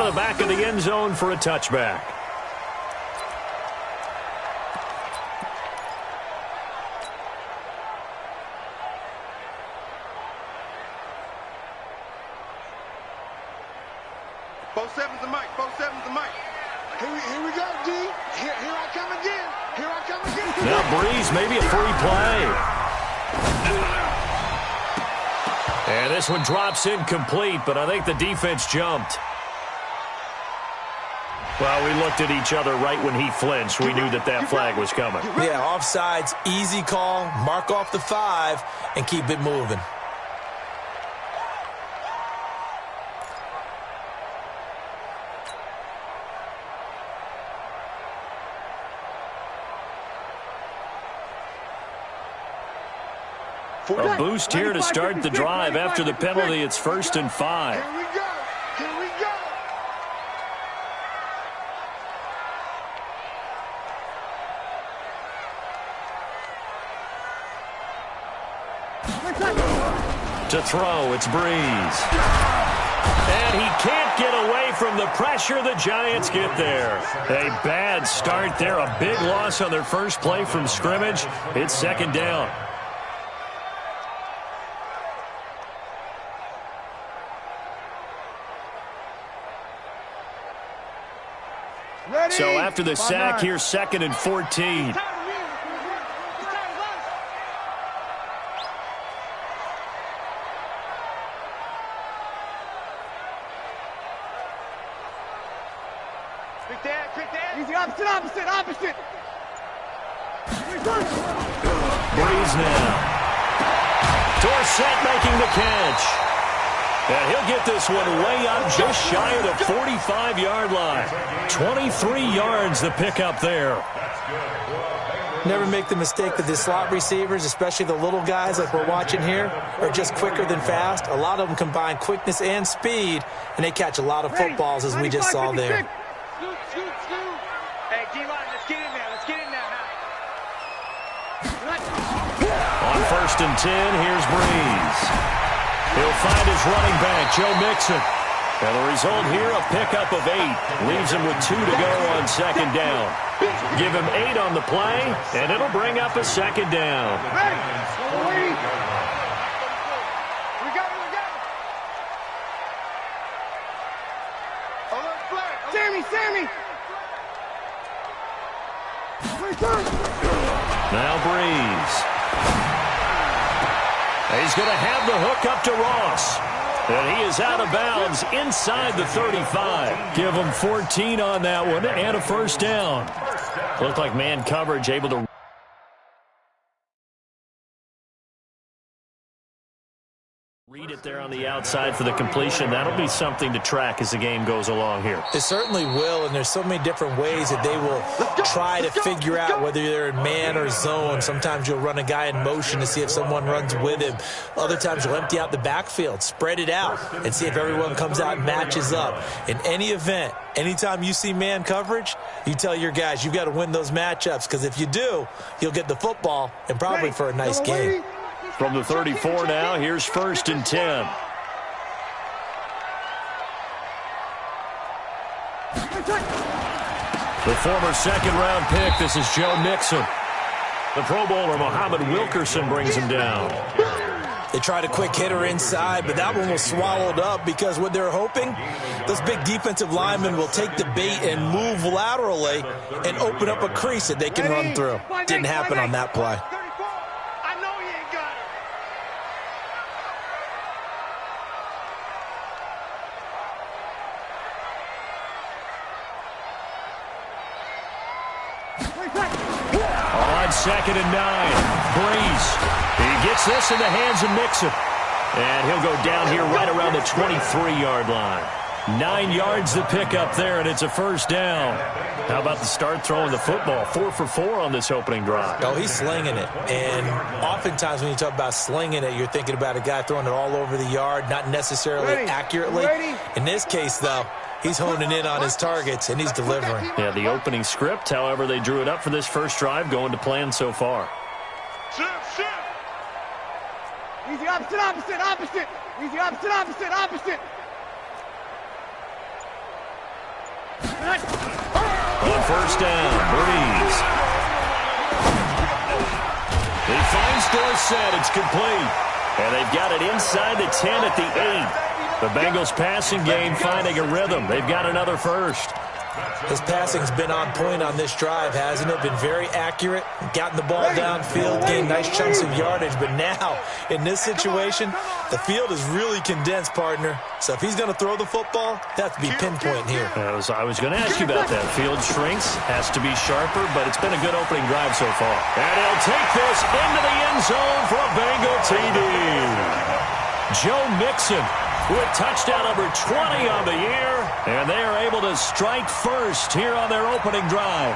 to the back of the end zone for a touchback. Both sevens and Mike. Both sevens and Mike. Here we go, D. Here I come again. Here I come again. Now Breeze, maybe a free play. And this one drops incomplete, but I think the defense jumped. Well, we looked at each other right when he flinched. We knew that flag was coming. Yeah, offsides, easy call, mark off the 5, and keep it moving. A boost here to start the drive after the penalty. It's 1st and 5. Here we go. Here we go. To throw, it's Breeze. And he can't get away from the pressure. The Giants get there. A bad start there. A big loss on their first play from scrimmage. It's 2nd down. So after the sack, here's 2nd and 14. Easy, opposite. Breeze now. Dorsett making the catch. And he'll get this one way up just shy of the 45-yard line. 23 yards the pickup there. Never make the mistake that the slot receivers, especially the little guys like we're watching here, are just quicker than fast. A lot of them combine quickness and speed, and they catch a lot of footballs, as we just saw there. Hey, D-line, let's get in there. Let's get in there now. On 1st and 10, here's Breeze. He'll find his running back, Joe Mixon. And the result here, a pickup of 8. Leaves him with 2 to go on 2nd down. Give him 8 on the play, and it'll bring up a 2nd down. Sammy! Now Breeze. He's going to have the hook up to Ross. And he is out of bounds inside the 35. Give him 14 on that one and a 1st down. Looked like man coverage able to read it there on the outside for the completion. That'll be something to track as the game goes along here. It certainly will, and there's so many different ways that they will try to figure out whether they're in man or zone. Sometimes you'll run a guy in motion to see if someone runs with him. Other times you'll empty out the backfield, spread it out, and see if everyone comes out and matches up. In any event, anytime you see man coverage, you tell your guys you've got to win those matchups, because if you do, you'll get the football and probably for a nice game. From the 34 now, here's 1st and 10. The former 2nd-round pick, this is Joe Mixon. The Pro Bowler, Muhammad Wilkerson, brings him down. They tried a quick hitter inside, but that one was swallowed up because what they're hoping, those big defensive linemen will take the bait and move laterally and open up a crease that they can run through. Didn't happen on that play. On 2nd and 9, Breeze. He gets this in the hands of Mixon. And he'll go down here right around the 23-yard line. 9 yards to pick up there, and it's a 1st down. How about the start throwing the football? 4 for 4 on this opening drive. Oh, he's slinging it. And oftentimes when you talk about slinging it, you're thinking about a guy throwing it all over the yard, not necessarily accurately. In this case, though, he's honing in on his targets, and he's delivering. Yeah, the opening script, however, they drew it up for this first drive, going to plan so far. Easy, opposite. Easy, opposite. On first down, Breeze. He finds Dorsett. It's complete. And they've got it inside the 10 at the 8. The Bengals passing game finding a rhythm. They've got another first. His passing's been on point on this drive, hasn't it? Been very accurate, gotten the ball downfield, gained nice chunks of yardage. But now, in this situation, the field is really condensed, partner. So if he's going to throw the football, that has to be pinpoint here. I was going to ask you about that. Field shrinks, has to be sharper, but it's been a good opening drive so far. And he'll take this into the end zone for a Bengal TD. Joe Mixon with touchdown number 20 on the year, and they are able to strike first here on their opening drive.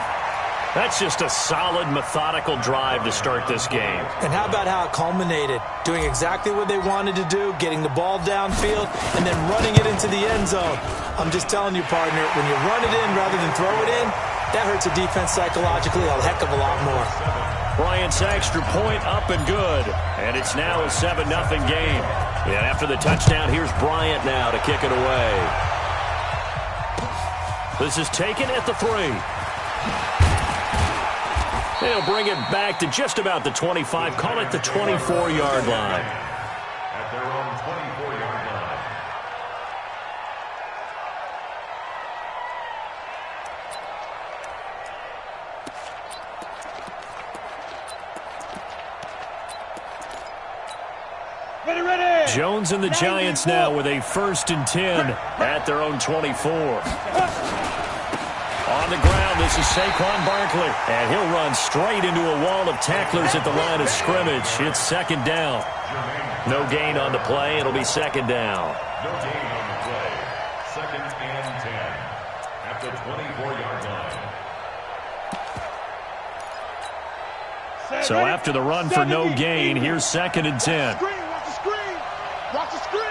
That's just a solid, methodical drive to start this game. And how about how it culminated? Doing exactly what they wanted to do, getting the ball downfield, and then running it into the end zone. I'm just telling you, partner, when you run it in rather than throw it in, that hurts a defense psychologically a heck of a lot more. Bryant's extra point up and good, and it's now a 7-0 game. And after the touchdown, here's Bryant now to kick it away. This is taken at the 3. They'll bring it back to just about the 25, call it the 24-yard line. At their own 24-yard line. Ready. Jones and the Giants now with a 1st and 10 at their own 24. On the ground, this is Saquon Barkley, and he'll run straight into a wall of tacklers at the line of scrimmage. It's 2nd down. No gain on the play. It'll be 2nd down. No gain on the play. 2nd and 10 at the 24-yard line. So after the run for no gain, here's 2nd and 10. Watch the screen. Watch the screen.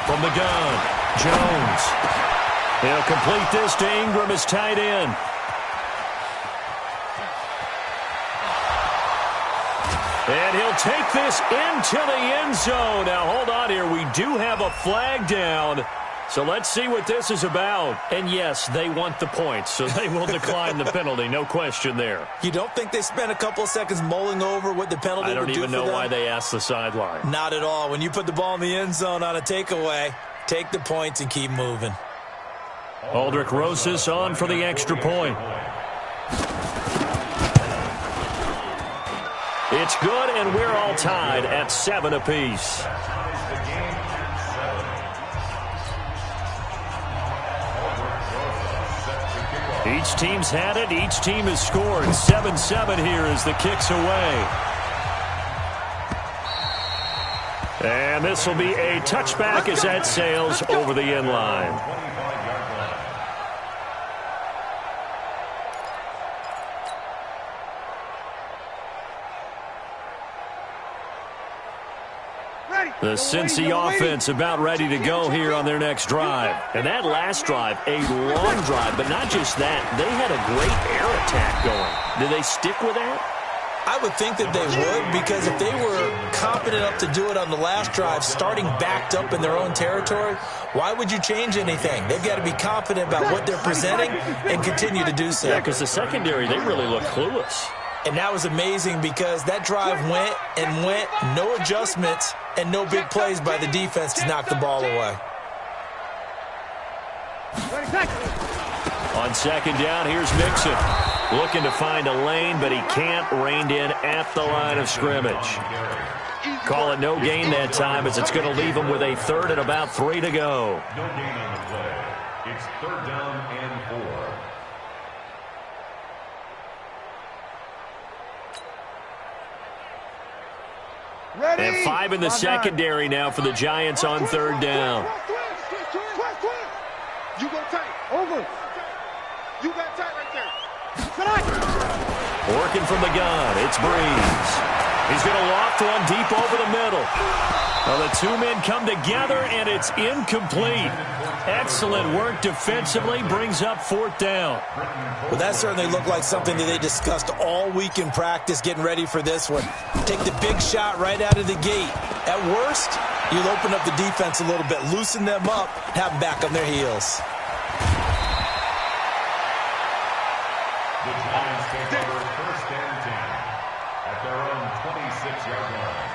From the gun, Jones. He'll complete this to Ingram as tight end. And he'll take this into the end zone. Now, hold on here. We do have a flag down. So let's see what this is about. And yes, they want the points, so they will decline the penalty. No question there. You don't think they spent a couple of seconds mulling over what the penalty would do for them? I don't even know why they asked the sideline. Not at all. When you put the ball in the end zone on a takeaway, take the points and keep moving. Aldrick Rosas on for the extra point. It's good, and we're all tied at 7 apiece. Each team's had it. Each team has scored. 7-7 here as the kick's away. And this will be a touchback as that sails over the end line. The Cincy offense about ready to go here on their next drive. And that last drive, a long drive, but not just that. They had a great air attack going. Do they stick with that? I would think that they would, because if they were competent enough to do it on the last drive, starting backed up in their own territory, why would you change anything? They've got to be confident about what they're presenting and continue to do so. Yeah, because the secondary, they really look clueless. And that was amazing because that drive went and went, no adjustments, and no big plays by the defense to knock the ball away. On 2nd down, here's Mixon. Looking to find a lane, but he can't. Reined in at the line of scrimmage. Call it no gain that time, as it's going to leave him with a 3rd and about 3 to go. No gain on the play. It's 3rd down and 4. And 5 in the secondary now for the Giants on 3rd down. You go tight. Over. You got tight right there. Working from the gun, it's Breeze. He's going to loft one deep over the middle. Well, the two men come together, and it's incomplete. Excellent work defensively, brings up 4th down. Well, that certainly looked like something that they discussed all week in practice, getting ready for this one. Take the big shot right out of the gate. At worst, you'll open up the defense a little bit, loosen them up, have them back on their heels. The Giants take over first and 10 at their own 26-yard line.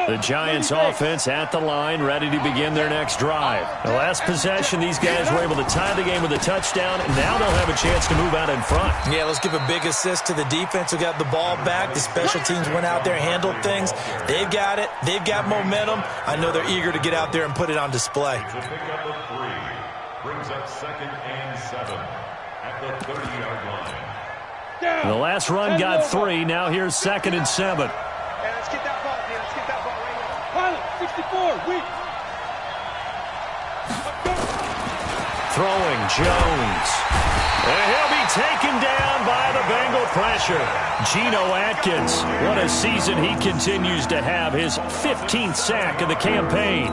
The Giants offense at the line, ready to begin their next drive. The last possession, these guys were able to tie the game with a touchdown, and now they'll have a chance to move out in front. Yeah, let's give a big assist to the defense who got the ball back. The special teams went out there, handled things. They've got it. They've got momentum. I know they're eager to get out there and put it on display. It's a pickup of 3. Brings up 2nd and 7 at the 30-yard line. The last run got 3. Now here's 2nd and 7. Hey, let's get that ball, man. Let's get that ball right here. Pilot, 64, weak. Throwing Jones. And he'll be taken down by the Bengal pressure. Geno Atkins, what a season he continues to have. His 15th sack of the campaign.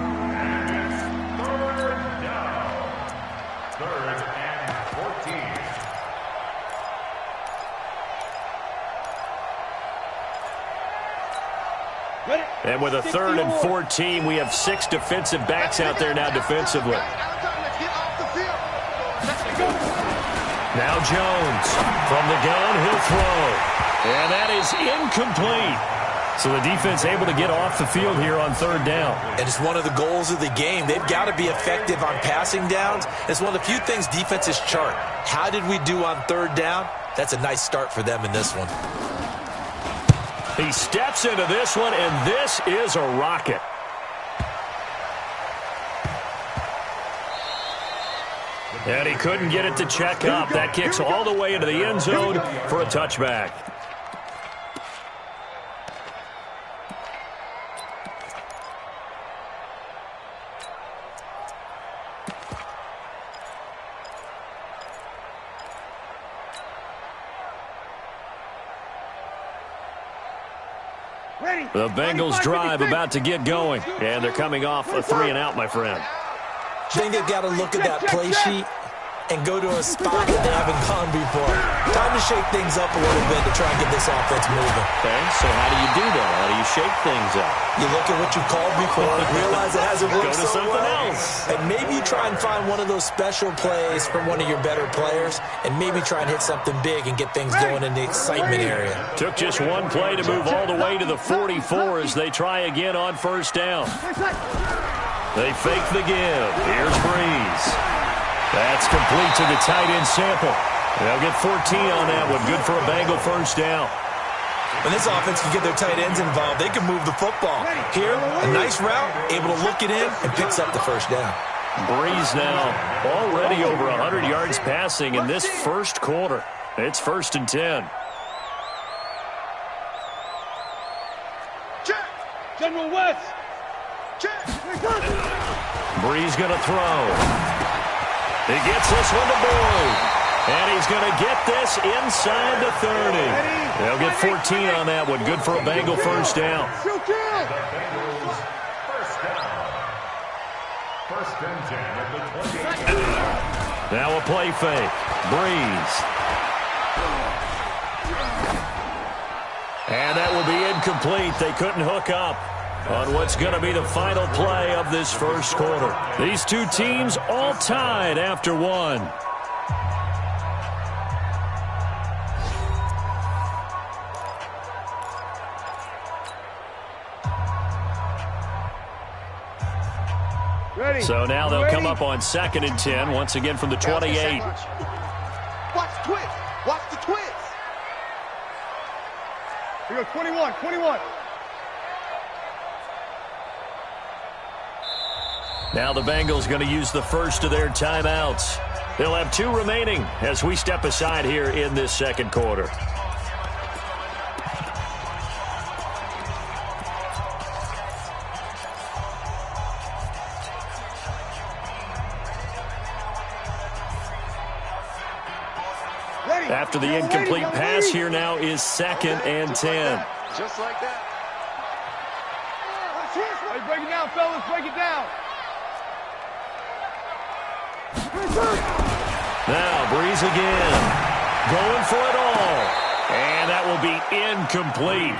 Third and 14. And with a 3rd and 14, we have 6 defensive backs out there now defensively. Now Jones from the gun, he'll throw. And that is incomplete. So the defense able to get off the field here on 3rd down. And it's one of the goals of the game. They've got to be effective on passing downs. It's one of the few things defenses chart. How did we do on 3rd down? That's a nice start for them in this one. He steps into this one, and this is a rocket. And he couldn't get it to check up. That kicks all the way into the end zone for a touchback. The Bengals drive about to get going, and they're coming off a 3-and-out, my friend. I think they've got to look at that play sheet and go to a spot that they haven't gone before. Time to shake things up a little bit to try and get this offense moving. Okay, so how do you do that? How do you shake things up? You look at what you called before, realize it hasn't worked Go to so something well, else. and maybe you try and find one of those special plays from one of your better players, and maybe try and hit something big and get things going in the excitement area. Took just one play to move all the way to the 44 as they try again on 1st down. They fake the give. Here's Breeze. That's complete to the tight end Sample. They'll get 14 on that one. Good for a Bengal 1st down. When this offense can get their tight ends involved, they can move the football. Here, a nice route, able to look it in, and picks up the 1st down. Breeze now already over 100 yards passing in this 1st quarter. It's 1st and 10. Check. General West. Check. Breeze going to throw. He gets this one to Boyd. And he's going to get this inside the 30. They'll get 14 on that one. Good for a Bengal 1st down. The Bengals 1st down. 1st and 10 at the 28. Now a play fake. Breeze. And that will be incomplete. They couldn't hook up on what's going to be the final play of this 1st quarter. These two teams all tied after 1. Ready. So now they'll come up on 2nd and 10, once again from the 28. Watch the twist. Watch the twist. Here we go, 21, 21. Now the Bengals going to use the first of their timeouts. They'll have 2 remaining as we step aside here in this 2nd quarter. After the incomplete pass, here now is 2nd and 10. Just like that. Hey, break it down, fellas. Break it down. Now Breeze again. Going for it all. And that will be incomplete.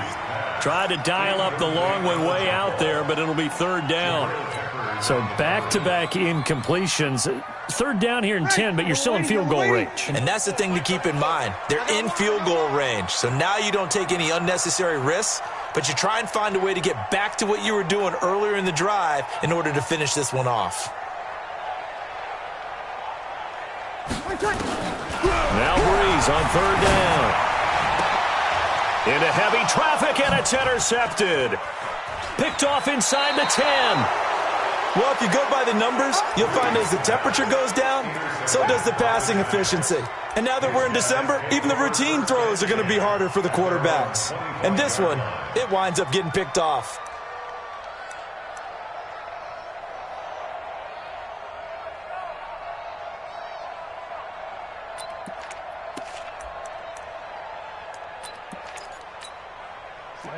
Tried to dial up the long way out there, but it'll be third down. So back-to-back incompletions. Third down here in 10, but you're still in field goal range. And that's the thing to keep in mind. They're in field goal range. So now you don't take any unnecessary risks, but you try and find a way to get back to what you were doing earlier in the drive in order to finish this one off. Now Breeze on third down. Into heavy traffic, and it's intercepted. Picked off inside the 10. Well, if you go by the numbers, you'll find as the temperature goes down, so does the passing efficiency. And now that we're in December, even the routine throws are going to be harder for the quarterbacks. And this one, it winds up getting picked off.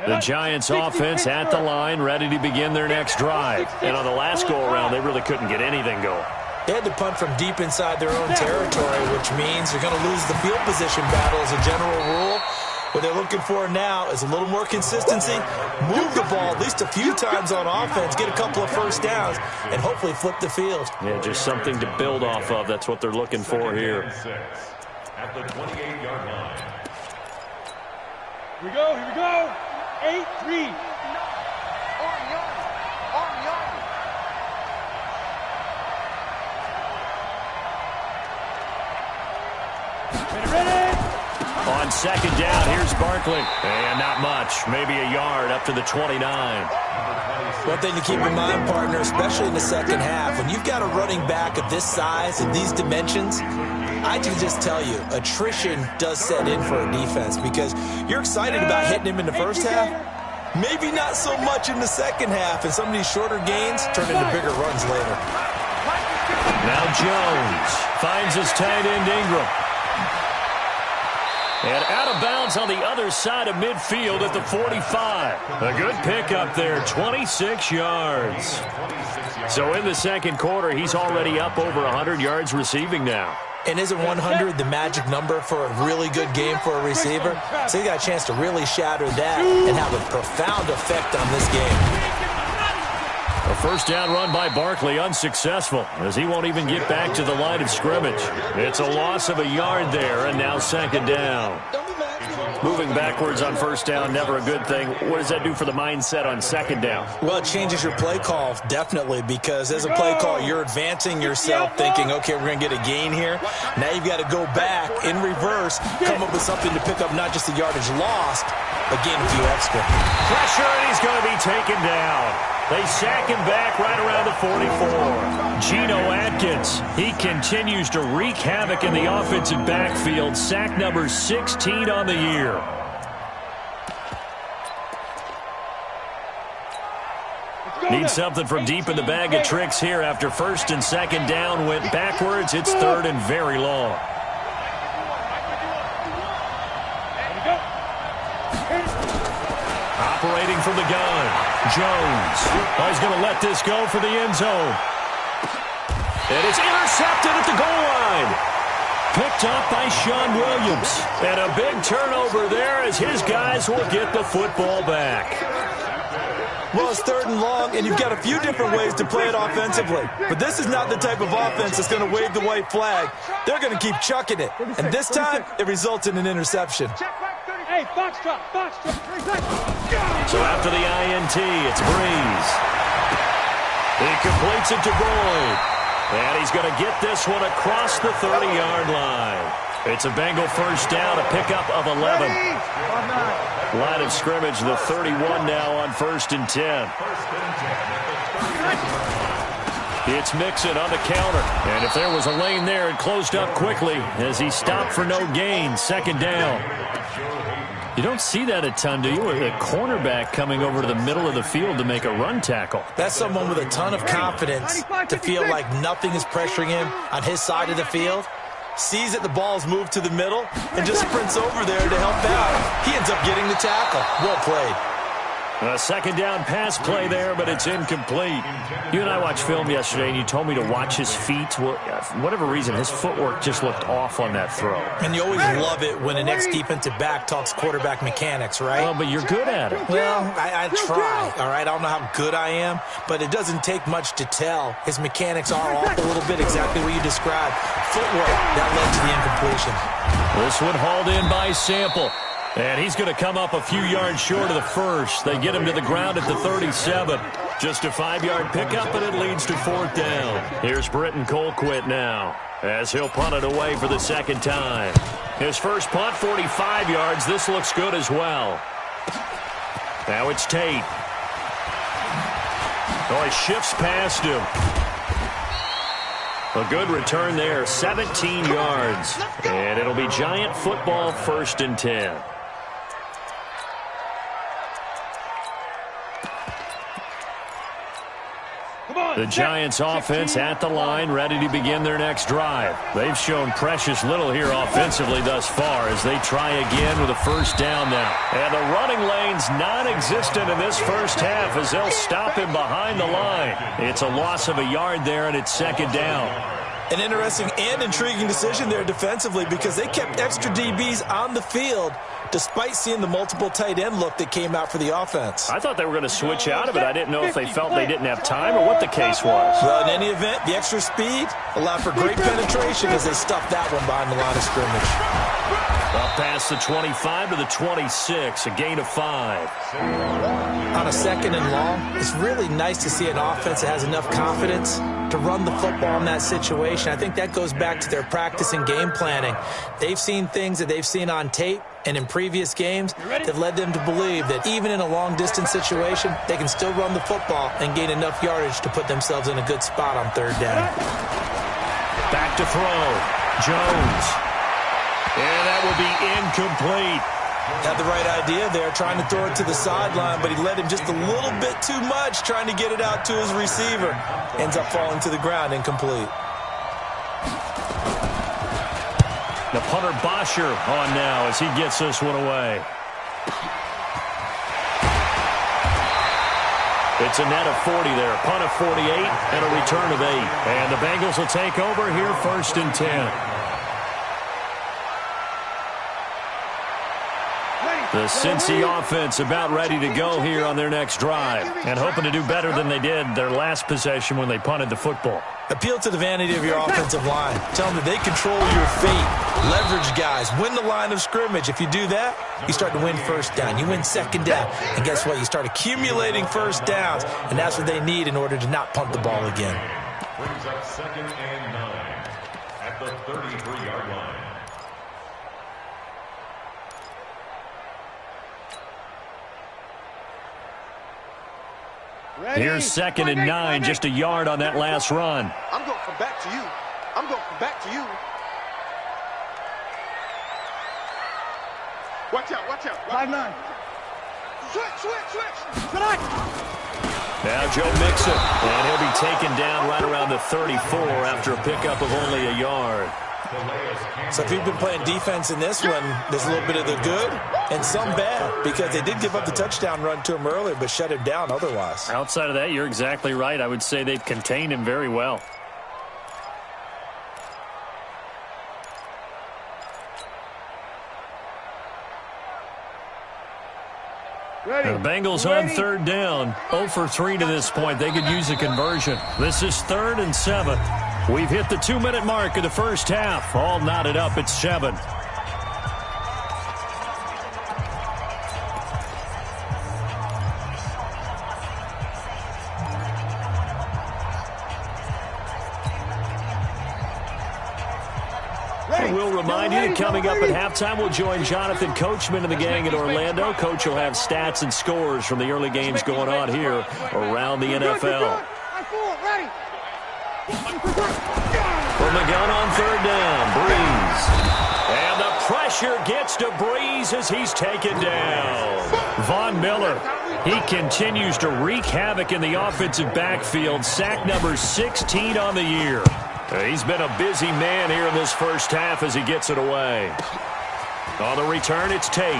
The Giants offense at the line, ready to begin their next drive. And on the last go-around, they really couldn't get anything going. They had to punt from deep inside their own territory, which means they're going to lose the field position battle as a general rule. What they're looking for now is a little more consistency, move the ball at least a few times on offense, get a couple of first downs, and hopefully flip the field. Yeah, just something to build off of. That's what they're looking for here. At the 28-yard line. Here we go. 8-3. Ready. On second down, here's Barkley. And not much, maybe a yard up to the 29. One thing to keep in mind, partner, especially in the second half, when you've got a running back of this size and these dimensions, I can just tell you, attrition does set in for a defense because you're excited about hitting him in the first half. Maybe not so much in the second half, and some of these shorter gains turn into bigger runs later. Now Jones finds his tight end Ingram. And out of bounds on the other side of midfield at the 45. A good pickup there, 26 yards. So in the second quarter, he's already up over 100 yards receiving now. And isn't 100 the magic number for a really good game for a receiver? So he got a chance to really shatter that and have a profound effect on this game. A first down run by Barkley unsuccessful as he won't even get back to the line of scrimmage. It's a loss of a yard there, and now second down. Moving backwards on first down, never a good thing. What does that do for the mindset on second down? Well, it changes your play call, definitely, because as a play call, you're advancing yourself thinking, okay, we're going to get a gain here. Now you've got to go back in reverse, come up with something to pick up not just the yardage lost, but gain a few extra. Pressure, and he's going to be taken down. They sack him back right around the 44. Geno Atkins, he continues to wreak havoc in the offensive backfield. Sack number 16 on the year. Need something from deep in the bag of tricks here after first and second down went backwards. It's third and very long. Operating from the gun, Jones. Oh, he's going to let this go for the end zone. And it's intercepted at the goal line. Picked up by Sean Williams. And a big turnover there as his guys will get the football back. Well, it's third and long, and you've got a few different ways to play it offensively. But this is not the type of offense that's going to wave the white flag. They're going to keep chucking it. And this time, it results in an interception. Hey, foxtrot. So after the INT, it's Breeze. He completes it to Boyd. And he's going to get this one across the 30-yard line. It's a Bengal first down, a pickup of 11. Line of scrimmage, the 31 now on first and 10. It's Mixon on the counter. And if there was a lane there, it closed up quickly as he stopped for no gain. Second down. You don't see that a ton, do you? With a cornerback coming over to the middle of the field to make a run tackle. That's someone with a ton of confidence to feel like nothing is pressuring him on his side of the field. Sees that the ball's moved to the middle, and just sprints over there to help out. He ends up getting the tackle. Well played. A second down pass play there, but it's incomplete. You and I watched film yesterday, and you told me to watch his feet. Well, for whatever reason, his footwork just looked off on that throw. And you always love it when an ex-defensive back talks quarterback mechanics, right? Well, but you're good at it. Well, I try, all right? I don't know how good I am, but it doesn't take much to tell. His mechanics are off a little bit, exactly what you described. Footwork, that led to the incompletion. This one hauled in by Sample. And he's going to come up a few yards short of the first. They get him to the ground at the 37. Just a 5-yard pickup, and it leads to 4th down. Here's Britton Colquitt now, as he'll punt it away for the second time. His first punt, 45 yards. This looks good as well. Now it's Tate. Oh, he shifts past him. A good return there, 17 yards. And it'll be Giant football, 1st and 10. The Giants offense at the line, ready to begin their next drive. They've shown precious little here offensively thus far as they try again with a 1st down now. And the running lane's non-existent in this first half as they'll stop him behind the line. It's a loss of a yard there, and it's 2nd down. An interesting and intriguing decision there defensively because they kept extra DBs on the field despite seeing the multiple tight end look that came out for the offense. I thought they were going to switch out of it. I didn't know if they felt they didn't have time or what the case was. Well, in any event, the extra speed allowed for great penetration as they stuffed that one behind the line of scrimmage. Up past the 25 to the 26, a gain of 5. On a 2nd and long, it's really nice to see an offense that has enough confidence to run the football in that situation. I think that goes back to their practice and game planning. They've seen things that they've seen on tape and in previous games that led them to believe that even in a long-distance situation, they can still run the football and gain enough yardage to put themselves in a good spot on 3rd down. Back to throw. Jones. And that will be incomplete. Had the right idea there, trying to throw it to the sideline, but he led him just a little bit too much, trying to get it out to his receiver. Ends up falling to the ground, incomplete. The punter Bosher on now as he gets this one away. It's a net of 40 there. Punt of 48 and a return of 8. And the Bengals will take over here, 1st and 10. The Cincy offense about ready to go here on their next drive and hoping to do better than they did their last possession when they punted the football. Appeal to the vanity of your offensive line. Tell them that they control your fate. Leverage guys. Win the line of scrimmage. If you do that, you start to win 1st down. You win 2nd down. And guess what? You start accumulating 1st downs, and that's what they need in order to not punt the ball again. Brings up 2nd and 9 at the 33-yard line. Ready? Here's 2nd and 9, just a yard on that last run. I'm going to come back to you. I'm going to come back to you. Watch out, watch out. 5-9. Switch. Tonight. Now Joe Mixon, and he'll be taken down right around the 34 after a pickup of only a yard. So if you've been playing defense in this one, there's a little bit of the good and some bad because they did give up the touchdown run to him earlier but shut him down otherwise. Outside of that, you're exactly right. I would say they've contained him very well. Ready. The Bengals on 3rd down. 0 for 3 to this point. They could use a conversion. This is 3rd and 7. We've hit the 2-minute mark of the first half. All knotted up at 7. We'll remind you that coming up at halftime, we'll join Jonathan Coachman and the gang in Orlando. Coach will have stats and scores from the early games going on here around the NFL. From the gun on 3rd down, Breeze. And the pressure gets to Breeze as he's taken down. Von Miller, he continues to wreak havoc in the offensive backfield. Sack number 16 on the year. He's been a busy man here in this first half as he gets it away. On the return, it's Tate.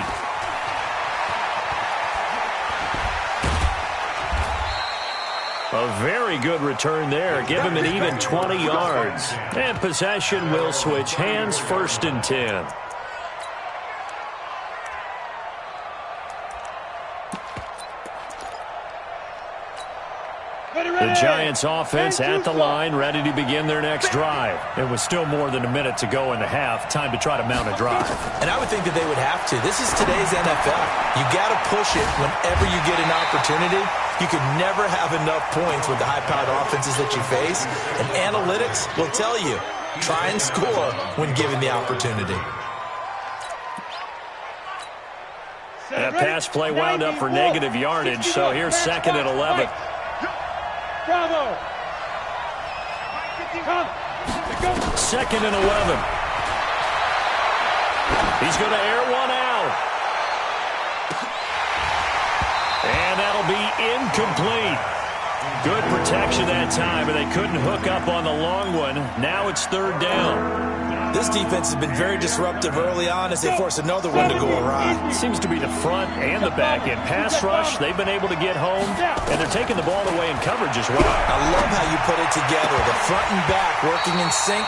A very good return there. Give him an even 20 yards. And possession will switch hands, 1st and 10. The Giants offense at the line, ready to begin their next drive. It was still more than a minute to go in the half. Time to try to mount a drive. And I would think that they would have to. This is today's NFL. You got to push it whenever you get an opportunity. You can never have enough points with the high-powered offenses that you face. And analytics will tell you, try and score when given the opportunity. That pass play wound up for negative yardage, so here's 2nd and 11. Bravo. 2nd and 11. He's going to air one out. And that'll be incomplete. Good protection that time, but they couldn't hook up on the long one. Now it's 3rd down. This defense has been very disruptive early on as they force another one to go awry. Seems to be the front and the back end. Pass rush, they've been able to get home, and they're taking the ball away in coverage as well. I love how you put it together. The front and back working in sync,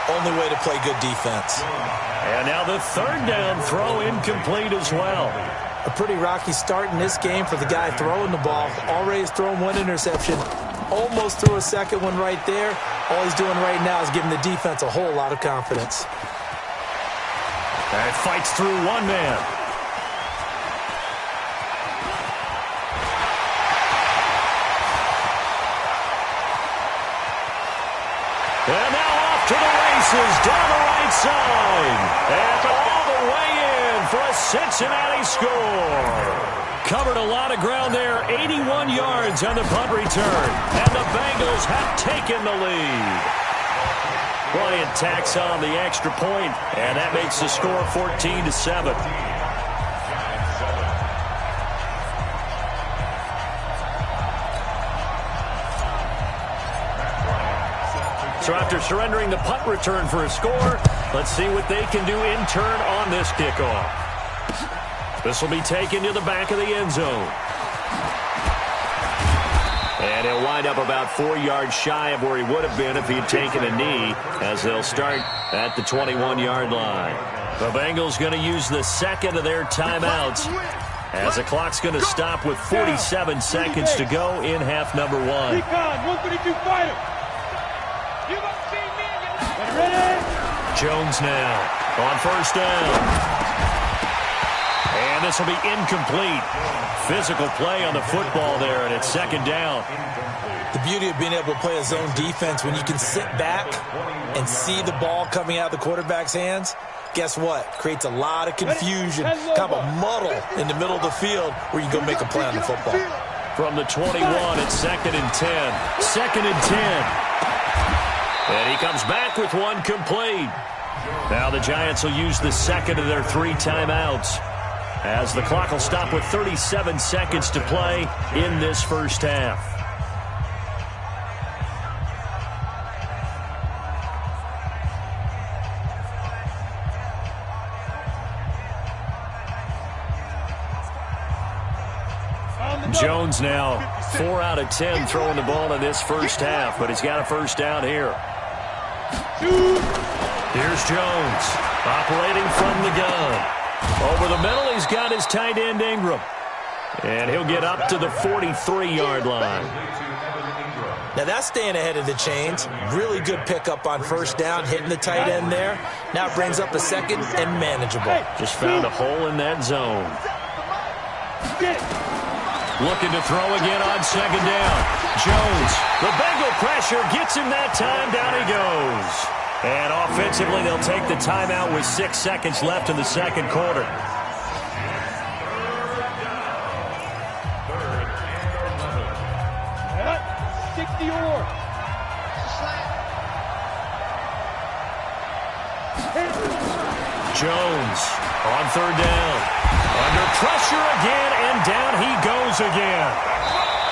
only way to play good defense. And now the 3rd down throw incomplete as well. A pretty rocky start in this game for the guy throwing the ball. Already has thrown 1 interception. Almost threw a 2nd one right there. All he's doing right now is giving the defense a whole lot of confidence. And fights through one man. And now off to the races down the right side. And all the way in for a Cincinnati score. Covered a lot of ground there, 81 yards on the punt return. And the Bengals have taken the lead. Bryant tacks on the extra point, and that makes the score 14-7. So after surrendering the punt return for a score, let's see what they can do in turn on this kickoff. This will be taken to the back of the end zone. And he'll wind up about 4 yards shy of where he would have been if he had taken a knee, as they'll start at the 21-yard line. The Bengals going to use the 2nd of their timeouts, as the clock's going to stop with 47 seconds to go in half number 1. Jones now on 1st down. And this will be incomplete. Physical play on the football there, and it's 2nd down. The beauty of being able to play a zone defense, when you can sit back and see the ball coming out of the quarterback's hands, guess what? Creates a lot of confusion, kind of a muddle in the middle of the field where you go make a play on the football. From the 21, it's 2nd and 10. 2nd and 10. And he comes back with one complete. Now the Giants will use the 2nd of their 3 timeouts, as the clock will stop with 37 seconds to play in this first half. Jones now 4 out of 10 throwing the ball in this first half, but he's got a 1st down here. Here's Jones operating from the gun. Over the middle, he's got his tight end, Ingram. And he'll get up to the 43-yard line. Now that's staying ahead of the chains. Really good pickup on 1st down, hitting the tight end there. Now it brings up a 2nd and manageable. Just found a hole in that zone. Looking to throw again on 2nd down. Jones, the Bengal pressure gets him that time. Down he goes. And offensively, they'll take the timeout with 6 seconds left in the 2nd quarter. Jones on 3rd down. Under pressure again, and down he goes again.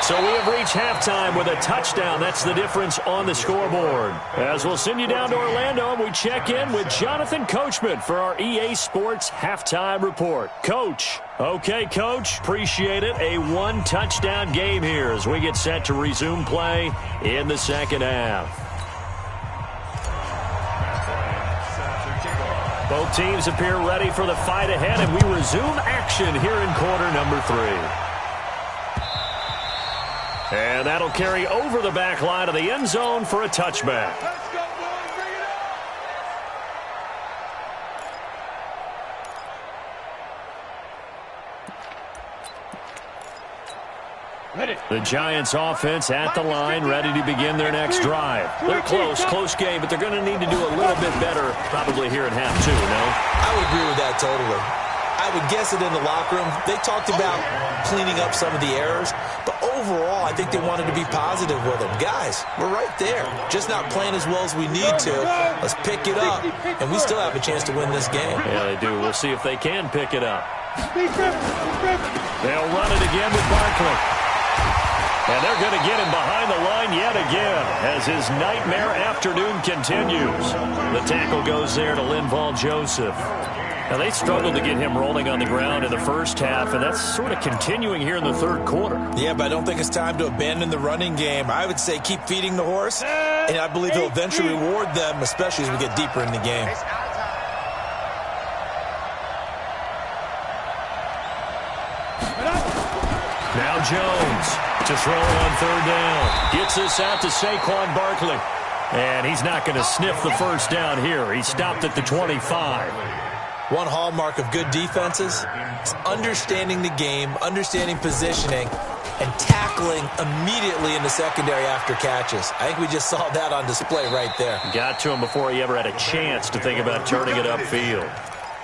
So we have reached halftime with a touchdown. That's the difference on the scoreboard. As we'll send you down to Orlando, and we check in with Jonathan Coachman for our EA Sports Halftime Report. Coach. Okay, Coach. Appreciate it. A one-touchdown game here as we get set to resume play in the second half. Both teams appear ready for the fight ahead, and we resume action here in quarter number 3. And that'll carry over the back line of the end zone for a touchback. Let's go, boys. Bring it up. Ready. The Giants offense at the line, ready to begin their next drive. They're close game, but they're going to need to do a little bit better probably here in half 2, no? I would agree with that totally. I would guess it in the locker room. They talked about cleaning up some of the errors, but overall, I think they wanted to be positive with them. Guys, we're right there. Just not playing as well as we need to. Let's pick it up, and we still have a chance to win this game. Yeah, they do. We'll see if they can pick it up. They'll run it again with Barkley. And they're going to get him behind the line yet again as his nightmare afternoon continues. The tackle goes there to Linval Joseph. Now, they struggled to get him rolling on the ground in the first half, and that's sort of continuing here in the third quarter. Yeah, but I don't think it's time to abandon the running game. I would say keep feeding the horse, and I believe he'll eventually reward them, especially as we get deeper in the game. Now Jones to throw on third down. Gets this out to Saquon Barkley. And he's not going to sniff the first down here. He stopped at the 25. One hallmark of good defenses is understanding the game, understanding positioning, and tackling immediately in the secondary after catches. I think we just saw that on display right there. Got to him before he ever had a chance to think about turning it upfield.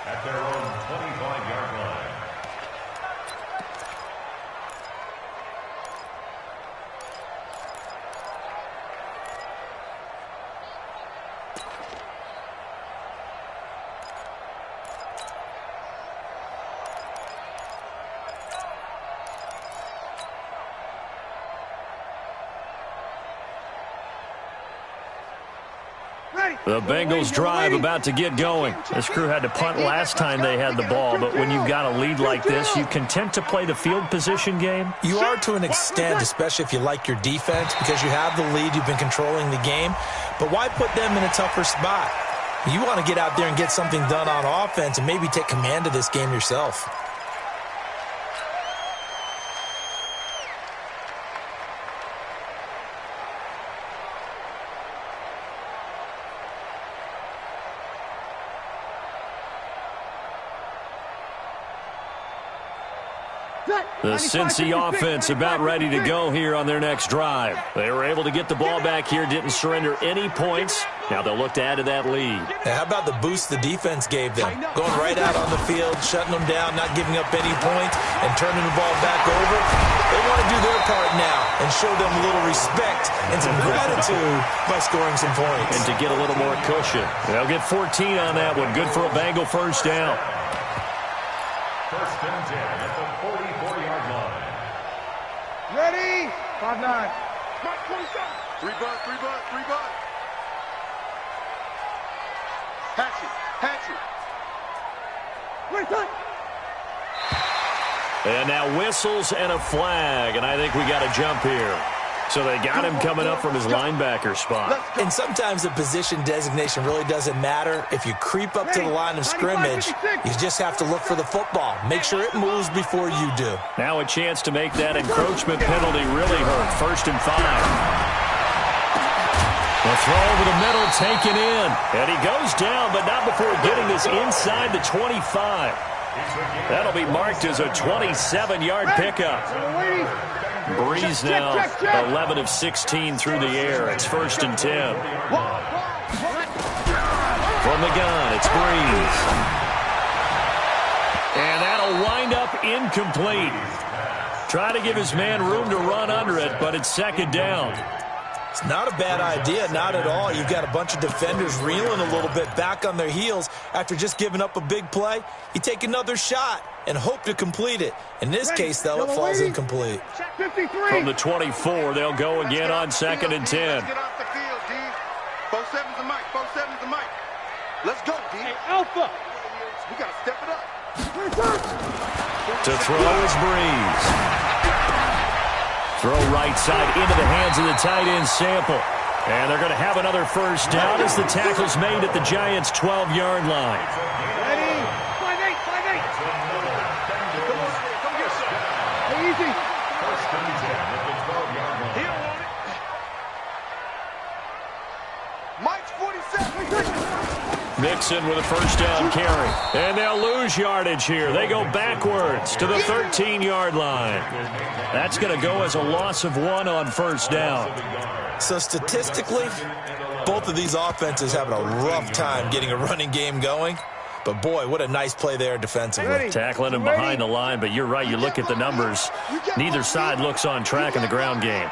At their own 25-yard line. The Bengals drive about to get going. This crew had to punt last time they had the ball, but when you've got a lead like this, you content to play the field position game? You are to an extent, especially if you like your defense, because you have the lead, you've been controlling the game. But why put them in a tougher spot? You want to get out there and get something done on offense and maybe take command of this game yourself. The Cincy offense about ready to go here on their next drive. They were able to get the ball back here, didn't surrender any points. Now they'll look to add to that lead. Now, how about the boost the defense gave them? Going right out on the field, shutting them down, not giving up any points, and turning the ball back over. They want to do their part now and show them a little respect and some gratitude by scoring some points. And to get a little more cushion. They'll get 14 on that one. Good for a Bengal first down. First and 10 at the 44-yard line. Ready? 5-9. Mark 27. 3 butt. Hatch it. And now whistles and a flag, and I think we got a jump here. So they got him coming up from his linebacker spot. And sometimes the position designation really doesn't matter. If you creep up to the line of scrimmage, you just have to look for the football. Make sure it moves before you do. Now a chance to make that encroachment penalty really hurt. 1st and 5. The throw over the middle, taken in. And he goes down, but not before getting this inside the 25. That'll be marked as a 27-yard pickup. Breeze now 11 of 16 through the air. It's 1st and 10. From the gun, it's Breeze. And that'll wind up incomplete. Try to give his man room to run under it, but it's 2nd down. It's not a bad idea, not at all. You've got a bunch of defenders reeling a little bit back on their heels after just giving up a big play. You take another shot and hope to complete it. In this case, though, it falls incomplete. From the 24, they'll go again on 2nd and 10. Let's get off the field, D. 4-7's the mic. 4-7's the mic. Let's go, D. Hey, Alpha. We got to step it up. To throw is Breeze. Throw right side into the hands of the tight end, Sample. And they're going to have another first down as the tackle's made at the Giants' 12-yard line. Ready? 5-8, 5-8. Come on, come get some. Hey, easy. First and 10 at the 12-yard line. He don't want it. Mike's 47. Mixon with a first down carry. And they'll lose yardage here. They go backwards to the 13-yard line. That's going to go as a loss of 1 on first down. So statistically, both of these offenses having a rough time getting a running game going. But, boy, what a nice play there defensively. Tackling him behind the line, but you're right. You look at the numbers. Neither side looks on track in the ground game.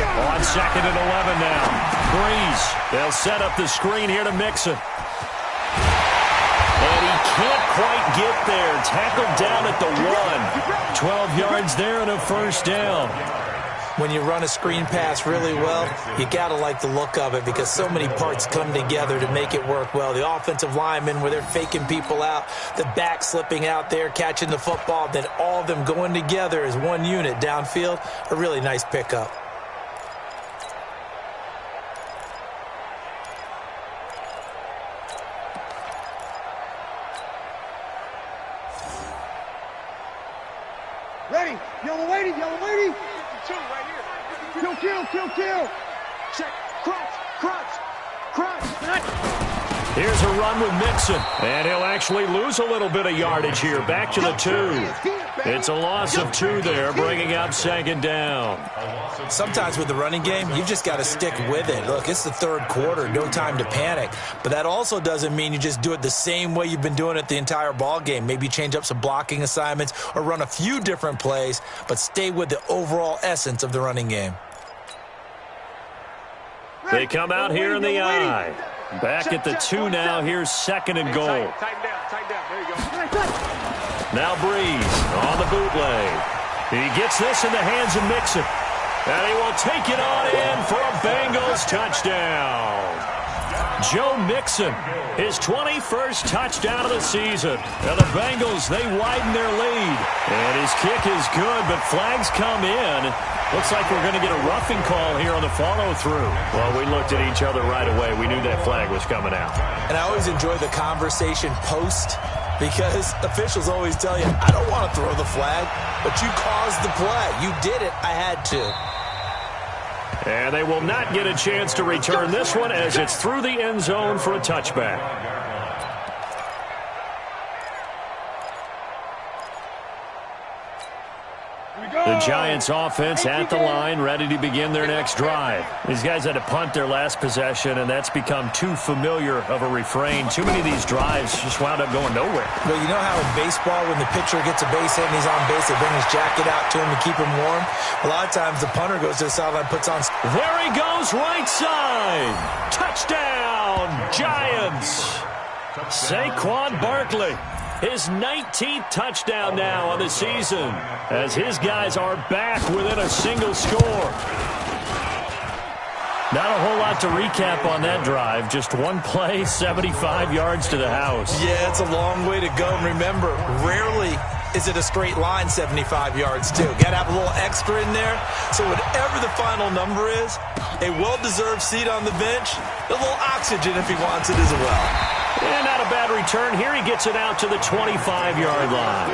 On 2nd and 11 now. Breeze. They'll set up the screen here to Mixon. And he can't quite get there. Tackled down at the 1. 12 yards there and a first down. When you run a screen pass really well, you got to like the look of it because so many parts come together to make it work well. The offensive linemen, where they're faking people out, the back slipping out there, catching the football, then all of them going together as one unit downfield. A really nice pickup. Ready? Yellow lady, yellow lady. Two right here. Kill, kill, kill, kill. Check. Crunch, crunch, crunch. Here's a run with Mixon. And he'll actually lose a little bit of yardage here. Back to the 2. It's a loss of 2 there, bringing up 2nd down. Sometimes with the running game, you've just got to stick with it. Look, it's the 3rd quarter, no time to panic. But that also doesn't mean you just do it the same way you've been doing it the entire ball game. Maybe change up some blocking assignments or run a few different plays, but stay with the overall essence of the running game. They come out here in the I. Back at the 2 now. Here's 2nd and goal. Tighten down, tighten down. There you go. Now Breeze on the bootleg. He gets this in the hands of Mixon. And he will take it on in for a Bengals touchdown. Joe Mixon, his 21st touchdown of the season. And the Bengals, they widen their lead. And his kick is good, but flags come in. Looks like we're going to get a roughing call here on the follow-through. Well, we looked at each other right away. We knew that flag was coming out. And I always enjoy the conversation post because officials always tell you, I don't want to throw the flag, but you caused the play. You did it. I had to. And they will not get a chance to return this one as it's through the end zone for a touchback. The Giants offense at the line, ready to begin their next drive. These guys had to punt their last possession, and that's become too familiar of a refrain. Too many of these drives just wound up going nowhere. Well, you know how in baseball, when the pitcher gets a base hit and he's on base, they bring his jacket out to him to keep him warm? A lot of times the punter goes to the sideline, puts on... There he goes, right side. Touchdown, Giants. Saquon Barkley. His 19th touchdown now on the season as his guys are back within a single score. Not a whole lot to recap on that drive. Just one play, 75 yards to the house. Yeah, it's a long way to go. And remember, rarely is it a straight line 75 yards, too. Got to have a little extra in there. So whatever the final number is, a well-deserved seat on the bench, a little oxygen if he wants it as well. And not a bad return. Here he gets it out to the 25-yard line.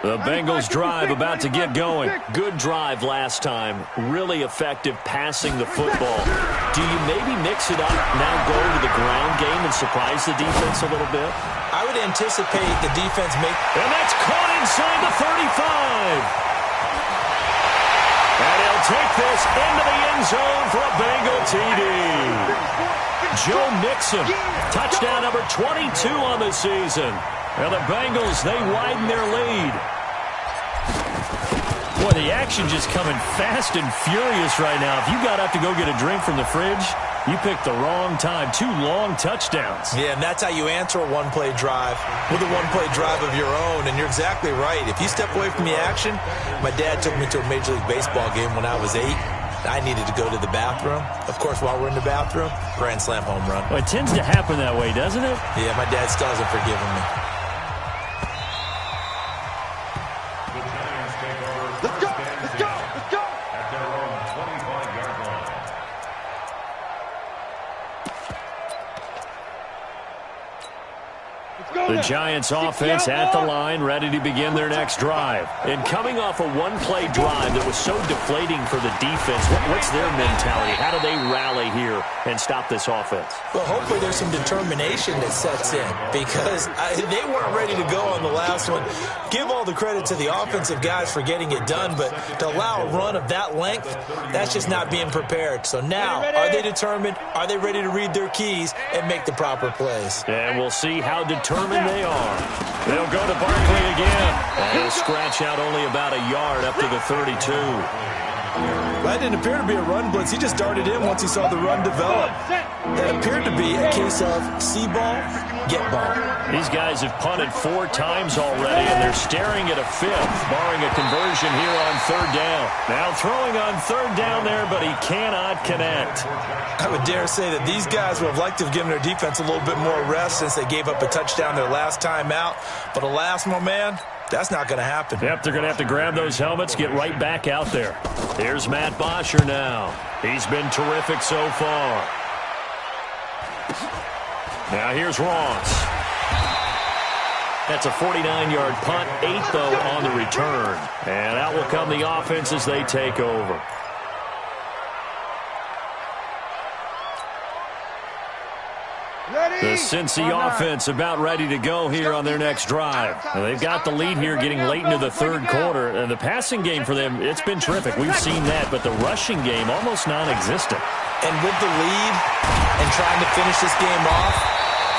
The Bengals drive about to get going. Good drive last time. Really effective passing the football. Do you maybe mix it up, now go to the ground game and surprise the defense a little bit? I would anticipate the defense make... And that's caught inside the 35. And he'll take this into the end end zone for a Bengal TD. Joe Mixon, touchdown number 22 on the season. And the Bengals, they widen their lead. Boy, the action just coming fast and furious right now. If you got up to go get a drink from the fridge, you picked the wrong time. 2 long touchdowns. Yeah, and that's how you answer a one-play drive with a one-play drive of your own. And you're exactly right. If you step away from the action, my dad took me to a Major League Baseball game when I was 8. I needed to go to the bathroom. Of course, while we're in the bathroom, grand slam home run. Well, it tends to happen that way, doesn't it? Yeah, my dad still hasn't forgiven me. Let's go! Let's go! Let's go! At their own 25-yard line. The Giants offense at the line, ready to begin their next drive. And coming off a one-play drive that was so deflating for the defense, what's their mentality? How do they rally here and stop this offense? Well, hopefully there's some determination that sets in because they weren't ready to go on the last one. Give all the credit to the offensive guys for getting it done, but to allow a run of that length, that's just not being prepared. So now, are they determined? Are they ready to read their keys and make the proper plays? And we'll see how determined they are. They'll go to Barkley again. And he'll scratch out only about a yard up to the 32. That didn't appear to be a run blitz. He just darted in once he saw the run develop. That appeared to be a case of see ball, get ball. These guys have punted 4 times already, and they're staring at a 5th, barring a conversion here on 3rd down. Now throwing on 3rd down there, but he cannot connect. I would dare say that these guys would have liked to have given their defense a little bit more rest since they gave up a touchdown their last time out. But alas, my man, that's not going to happen. Yep, they're going to have to grab those helmets, get right back out there. Here's Matt Bosher now. He's been terrific so far. Now here's Ross. That's a 49-yard punt, 8 though on the return. And out will come the offense as they take over. The Cincy offense about ready to go here on their next drive. Now, they've got the lead here getting late into the 3rd quarter. And the passing game for them, it's been terrific. We've seen that, but the rushing game almost non-existent. And with the lead and trying to finish this game off,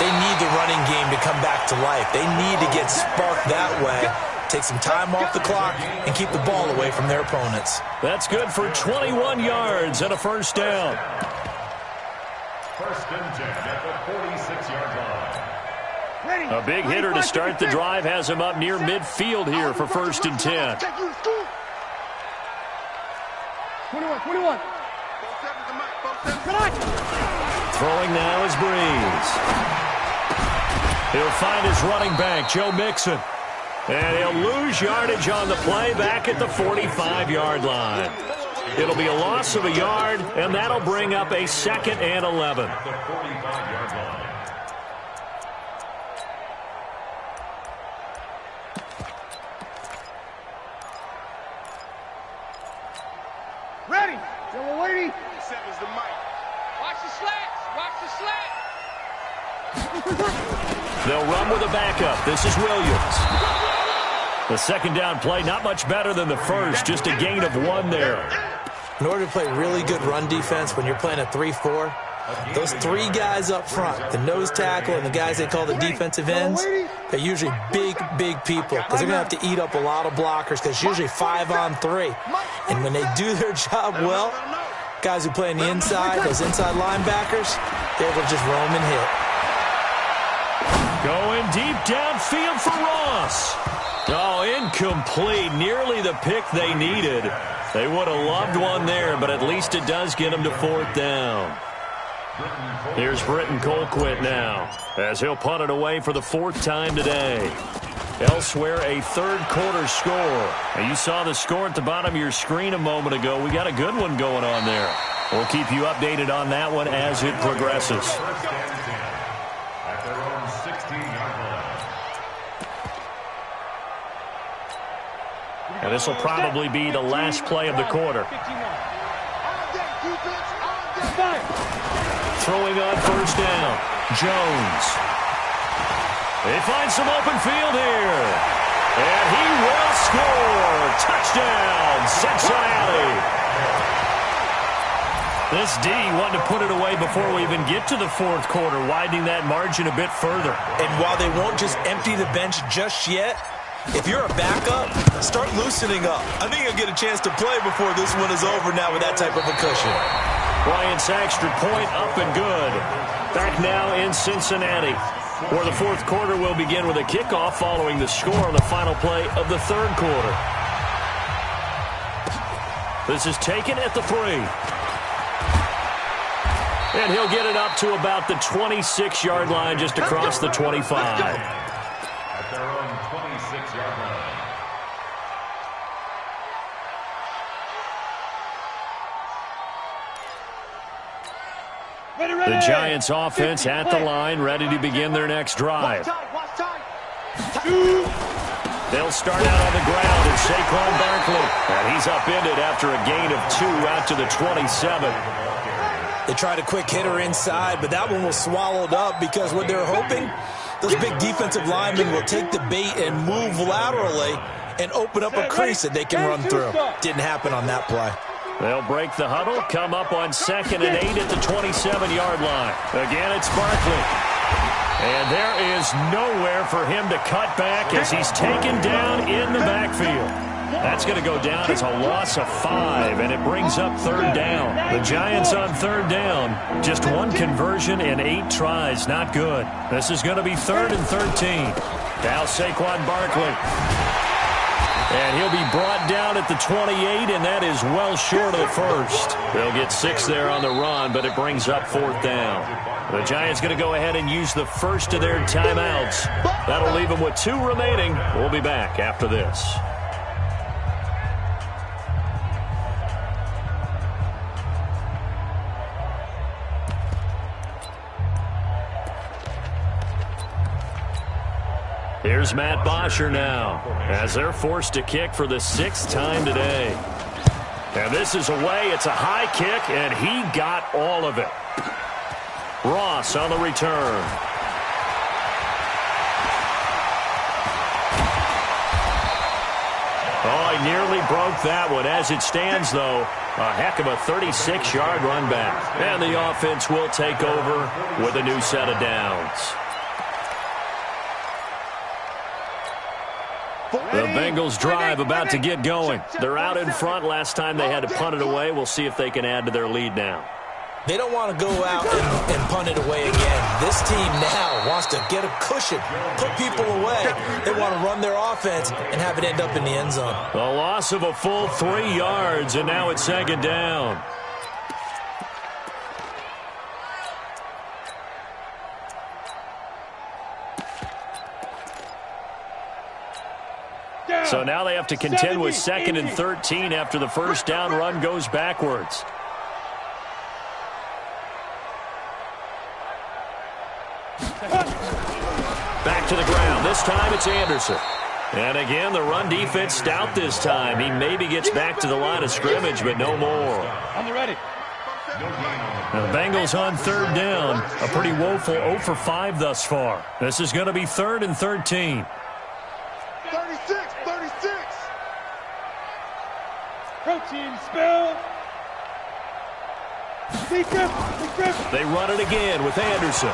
they need the running game to come back to life. They need to get sparked that way, take some time off the clock, and keep the ball away from their opponents. That's good for 21 yards and a 1st down. 1st and 10 at the 46-yard line. A big hitter to start the drive has him up near midfield here for 1st and 10. 21. Throwing now is Breeze. He'll find his running back, Joe Mixon. And he'll lose yardage on the play back at the 45-yard line. It'll be a loss of a yard, and that'll bring up a 2nd and 11. At the 45-yard line. Ready. Yellow lady. 7's the mic. Watch the slats. Watch the slats. They'll run with a backup. This is Williams. The 2nd down play, not much better than the first, just a gain of 1 there. In order to play really good run defense when you're playing a 3-4, those 3 guys up front, the nose tackle and the guys they call the defensive ends, they're usually big people because they're going to have to eat up a lot of blockers because it's usually 5-on-3. And when they do their job well, guys who play on the inside, those inside linebackers, they're able to just roam and hit. Going deep downfield for Ross. Oh, incomplete. Nearly the pick they needed. They would have loved one there, but at least it does get them to 4th down. Here's Britton Colquitt now, as he'll punt it away for the 4th time today. Elsewhere, a 3rd quarter score. Now, you saw the score at the bottom of your screen a moment ago. We got a good one going on there. We'll keep you updated on that one as it progresses. At their own 16-yard line. And this will probably be the last play of the quarter. Throwing on 1st down, Jones. They find some open field here. And he will score. Touchdown, Cincinnati. Bucs D wanting to put it away before we even get to the fourth quarter, widening that margin a bit further. And while they won't just empty the bench just yet, if you're a backup, start loosening up. I think you'll get a chance to play before this one is over now with that type of a cushion. Bryant's extra point up and good. Back now in Cincinnati, where the fourth quarter will begin with a kickoff following the score on the final play of the third quarter. This is taken at the 3. And he'll get it up to about the 26-yard line, just across the 25. At their own 26-yard line. The Giants offense at the line, ready to begin their next drive. They'll start out on the ground, and Saquon Barkley. And he's upended after a gain of 2 out to the 27. They tried a quick hitter inside, but that one was swallowed up because what they're hoping, those big defensive linemen will take the bait and move laterally and open up a crease that they can run through. Didn't happen on that play. They'll break the huddle, come up on 2nd and 8 at the 27-yard line. Again, it's Barkley. And there is nowhere for him to cut back as he's taken down in the backfield. That's going to go down as a loss of 5, and it brings up 3rd down. The Giants on 3rd down, just 1 conversion in 8 tries, not good. This is going to be 3rd and 13. Now Saquon Barkley. And he'll be brought down at the 28, and that is well short of the first. They'll get 6 there on the run, but it brings up 4th down. The Giants going to go ahead and use the first of their timeouts. That'll leave them with 2 remaining. We'll be back after this. Here's Matt Bosher now, as they're forced to kick for the 6th time today. And this is away. It's a high kick, and he got all of it. Ross on the return. Oh, he nearly broke that one. As it stands, though, a heck of a 36-yard run back. And the offense will take over with a new set of downs. The Bengals drive about to get going. They're out in front. Last time they had to punt it away. We'll see if they can add to their lead now. They don't want to go out and punt it away again. This team now wants to get a cushion, put people away. They want to run their offense and have it end up in the end zone. A loss of a full 3 yards, and now it's 2nd down. So now they have to contend with 2nd and 13 after the first down run goes backwards. Back to the ground. This time it's Anderson. And again, the run defense stout this time. He maybe gets back to the line of scrimmage, but no more. On the ready. The Bengals on 3rd down. A pretty woeful 0 for 5 thus far. This is going to be 3rd and 13. 36. Protein spill. They run it again with Anderson.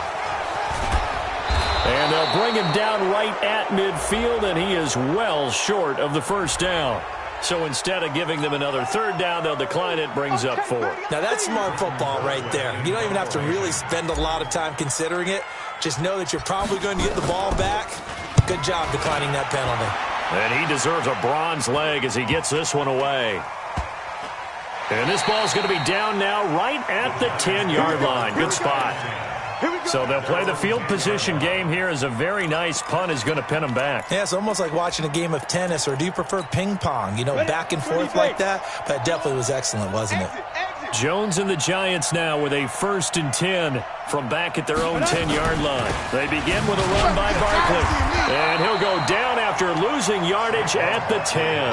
And they'll bring him down right at midfield, and he is well short of the first down. So instead of giving them another 3rd down, they'll decline it, brings up 4. Now that's smart football right there. You don't even have to really spend a lot of time considering it. Just know that you're probably going to get the ball back. Good job declining that penalty. And he deserves a bronze leg as he gets this one away. And this ball's going to be down now right at the 10-yard line. Good spot. So they'll play the field position game here as a very nice punt is going to pin them back. Yeah, it's almost like watching a game of tennis, or do you prefer ping pong? You know, back and forth like that? But it definitely was excellent, wasn't it? Jones and the Giants now with a 1st and 10 from back at their own 10-yard line. They begin with a run by Barkley. And he'll go down after losing yardage at the 10.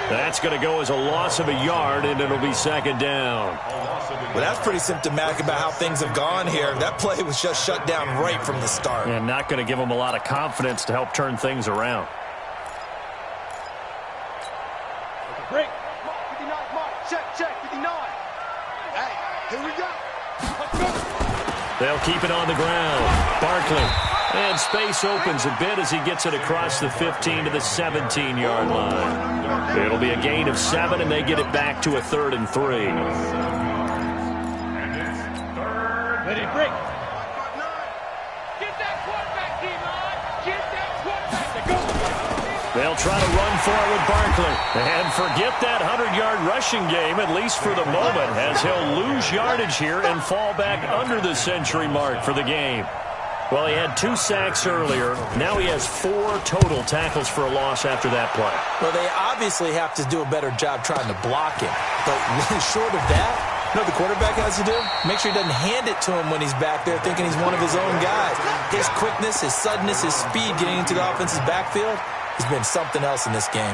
That's going to go as a loss of a yard, and it'll be 2nd down. Well, that's pretty symptomatic about how things have gone here. That play was just shut down right from the start. And not going to give them a lot of confidence to help turn things around. Break. 59, check, 59. Hey, Here we go. They'll keep it on the ground. Barkley. And space opens a bit as he gets it across the 15 to the 17-yard line. It'll be a gain of 7, and they get it back to a 3rd and 3. And it's 3rd. Ready, break. Get that quarterback, D-line. Get that quarterback. Go. They'll try to run for it with Barkley. And forget that 100-yard rushing game, at least for the moment, as he'll lose yardage here and fall back under the century mark for the game. Well, he had 2 sacks earlier. Now he has 4 total tackles for a loss after that play. Well, they obviously have to do a better job trying to block him. But short of that, you know what the quarterback has to do? Make sure he doesn't hand it to him when he's back there thinking he's one of his own guys. His quickness, his suddenness, his speed getting into the offense's backfield has been something else in this game.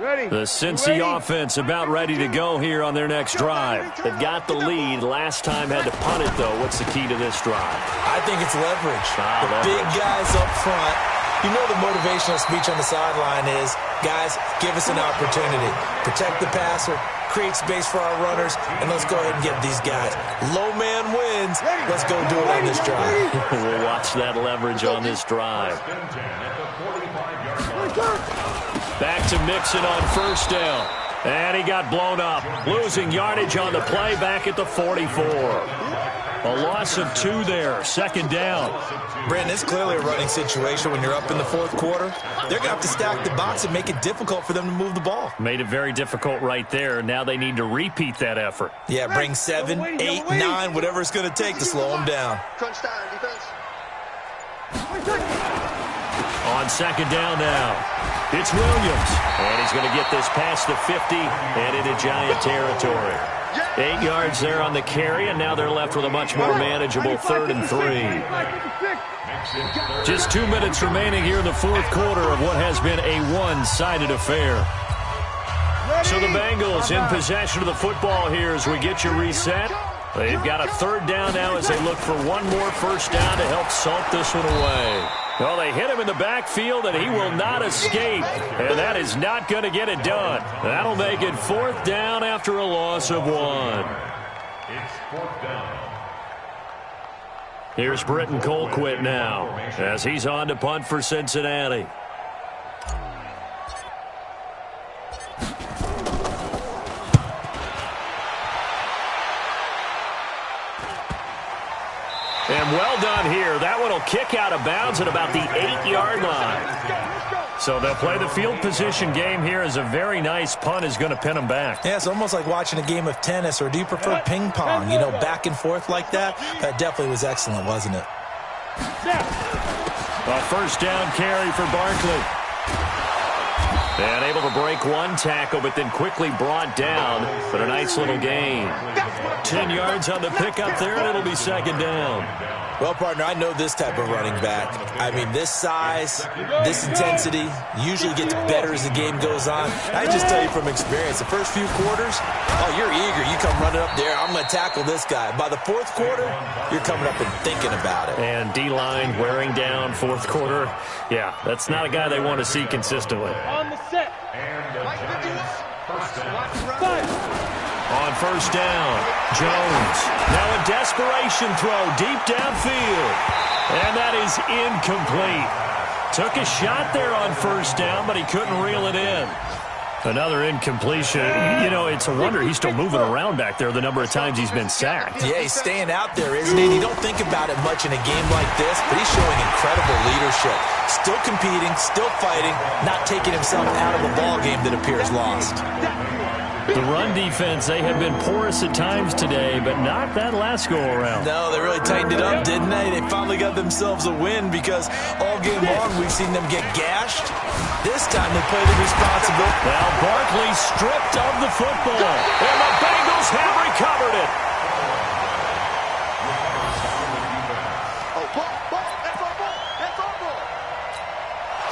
Ready. The Cincy offense about ready to go here on their next drive. They've got the lead. Last time had to punt it, though. What's the key to this drive? I think it's leverage. Leverage. Big guys up front. You know the motivational speech on the sideline is, guys, give us an opportunity. Protect the passer, create space for our runners, and let's go ahead and get these guys. Low man wins. Let's go do it on this drive. We'll watch that leverage on this drive. Back to Mixon on first down. And he got blown up. Losing yardage on the play back at the 44. A loss of 2 there. 2nd down. Brandon, it's clearly a running situation when you're up in the 4th quarter. They're going to have to stack the box and make it difficult for them to move the ball. Made it very difficult right there. Now they need to repeat that effort. Yeah, bring 7, 8, 9, whatever it's going to take to slow them down. Crunch time, defense. On 2nd down now, it's Williams. And he's going to get this past the 50 and into Giant territory. 8 yards there on the carry, and now they're left with a much more manageable 3rd and 3. Just 2 minutes remaining here in the 4th quarter of what has been a one-sided affair. So the Bengals in possession of the football here as we get you reset. They've got a 3rd down now as they look for one more first down to help salt this one away. Well, they hit him in the backfield, and he will not escape. And that is not going to get it done. That'll make it 4th down after a loss of 1. It's 4th down. Here's Britton Colquitt now as he's on to punt for Cincinnati. And well done here. That one will kick out of bounds at about the 8-yard line. So they'll play the field position game here as a very nice punt is going to pin them back. Yeah, it's almost like watching a game of tennis, or do you prefer ping pong? You know, back and forth like that? That definitely was excellent, wasn't it? A first down carry for Barkley. And able to break one tackle, but then quickly brought down. But a nice little gain. 10 yards on the pickup there, and it'll be 2nd down. Well, partner, I know this type of running back. I mean, this size, this intensity usually gets better as the game goes on. I just tell you from experience, the first few quarters, oh, you're eager. You come running up there, I'm going to tackle this guy. By the 4th quarter, you're coming up and thinking about it. And D-line wearing down 4th quarter. Yeah, that's not a guy they want to see consistently. On the set. And the Giants first down. On first down, Jones. Now a desperation throw deep downfield. And that is incomplete. Took a shot there on first down, but he couldn't reel it in. Another incompletion. You know, it's a wonder he's still moving around back there the number of times he's been sacked. Yeah, he's staying out there, isn't he? You don't think about it much in a game like this, but he's showing incredible leadership. Still competing, still fighting, not taking himself out of a ball game that appears lost. The run defense, they have been porous at times today, but not that last go-around. No, they really tightened it up, didn't they? They finally got themselves a win because all game long we've seen them get gashed. This time they played it responsible. Now Barkley stripped of the football, and the Bengals have recovered it.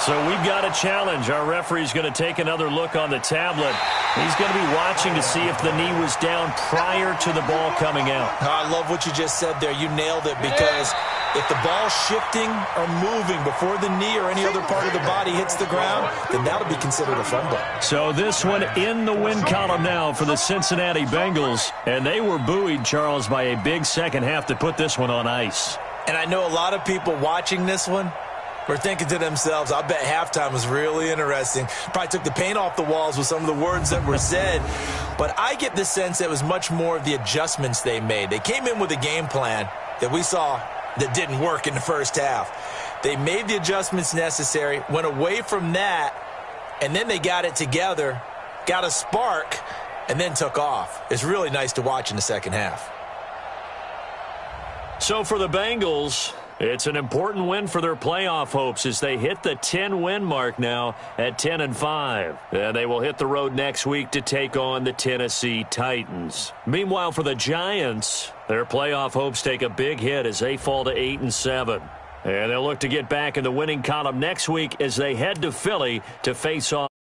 So we've got a challenge. Our referee's going to take another look on the tablet. He's going to be watching to see if the knee was down prior to the ball coming out. I love what you just said there. You nailed it because If the ball's shifting or moving before the knee or any other part of the body hits the ground, then that'll be considered a fumble. So this one in the win column now for the Cincinnati Bengals. And they were buoyed, Charles, by a big second half to put this one on ice. And I know a lot of people watching this one were thinking to themselves, I bet halftime was really interesting. Probably took the paint off the walls with some of the words that were said. But I get the sense it was much more of the adjustments they made. They came in with a game plan that we saw that didn't work in the first half. They made the adjustments necessary, went away from that, and then they got it together, got a spark, and then took off. It's really nice to watch in the second half. So for the Bengals, it's an important win for their playoff hopes as they hit the 10-win mark now at 10-5. And they will hit the road next week to take on the Tennessee Titans. Meanwhile, for the Giants, their playoff hopes take a big hit as they fall to 8-7. And they'll look to get back in the winning column next week as they head to Philly to face off